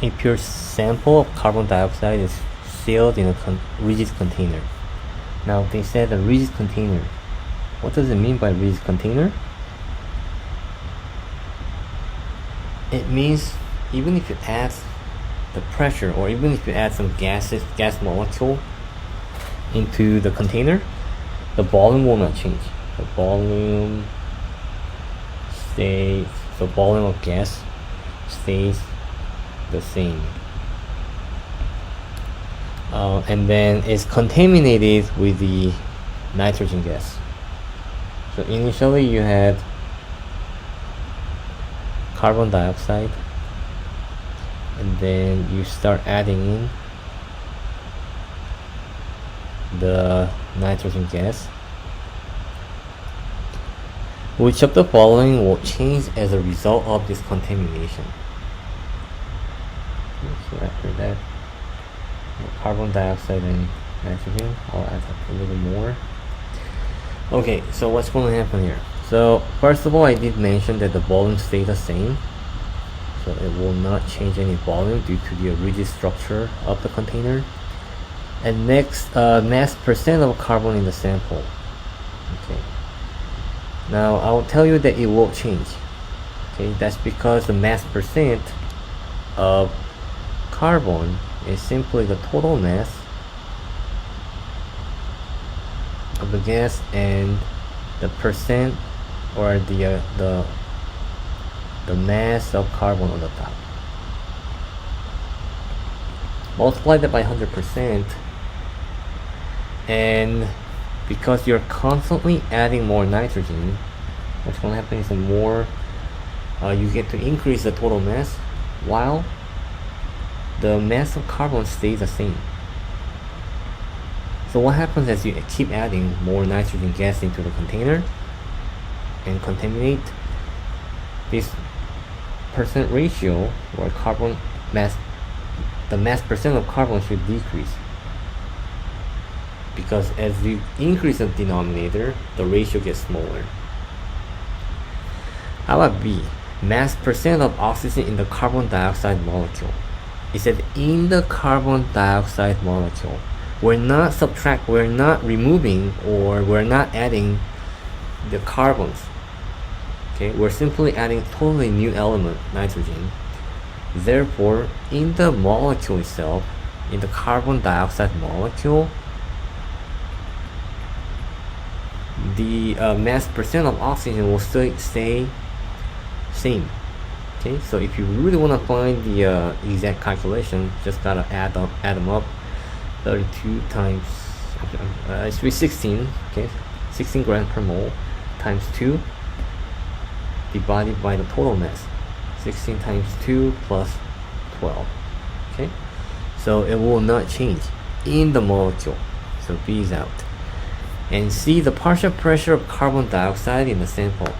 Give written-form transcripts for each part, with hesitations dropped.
a pure sample of carbon dioxide is sealed in a rigid container. Now they said a rigid container. What does it mean by rigid container? It means even if you add the pressure, or even if you add some gas molecule into the container, the volume will not change. The volume of gas stays the same. And then it's contaminated with the nitrogen gas. So initially you had carbon dioxide, and then you start adding in the nitrogen gas. Which of the following will change as a result of this contamination? So after that, carbon dioxide and nitrogen, I'll add a little more. Okay, so what's going to happen here? So first of all, I did mention that the volume stays the same, so it will not change any volume due to the rigid structure of the container. And next, mass percent of carbon in the sample. Okay, now I will tell you that it will change. Okay, that's because the mass percent of carbon is simply the total mass of the gas and the percent, or the mass of carbon on the top. Multiply that by 100%, and because you're constantly adding more nitrogen, what's going to happen is the more you get to increase the total mass, while the mass of carbon stays the same. So what happens as you keep adding more nitrogen gas into the container and contaminate, this percent ratio, or carbon mass, the mass percent of carbon should decrease, because as you increase the denominator, the ratio gets smaller. How about B? Mass percent of oxygen in the carbon dioxide molecule. It said in the carbon dioxide molecule. We're not removing, or we're not adding the carbons. Okay, we're simply adding totally new element, nitrogen. Therefore, in the molecule itself, in the carbon dioxide molecule, the mass percent of oxygen will still stay same. Okay, so if you really want to find the exact calculation, just gotta add them up. 32 times it's 16, okay, 16 grams per mole times 2 divided by the total mass, 16 times 2 plus 12. Okay, so it will not change in the molecule, so B is out. And C, the partial pressure of carbon dioxide in the sample.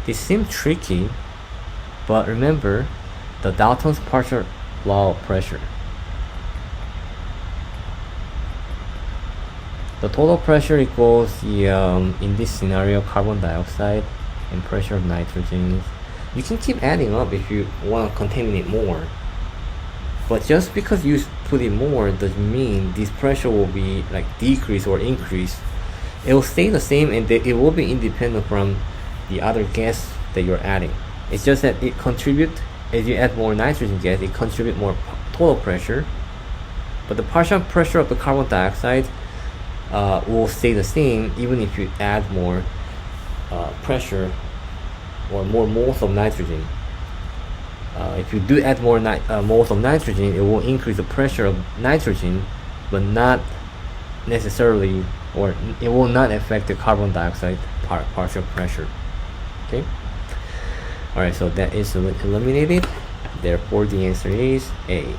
This seems tricky, but remember the Dalton's partial law of pressure. The total pressure equals the in this scenario, carbon dioxide and pressure of nitrogen. You can keep adding up if you want to contaminate more, but just because you put in more doesn't mean this pressure will be like decrease or increase. It will stay the same, and it will be independent from the other gas that you're adding. It's just that it contributes, as you add more nitrogen gas, it contributes more total pressure, but the partial pressure of the carbon dioxide will stay the same even if you add more pressure or more moles of nitrogen. If you do add more moles of nitrogen, it will increase the pressure of nitrogen, but not necessarily, or it will not affect the carbon dioxide partial pressure. Okay. Alright, so that is eliminated. Therefore, the answer is A.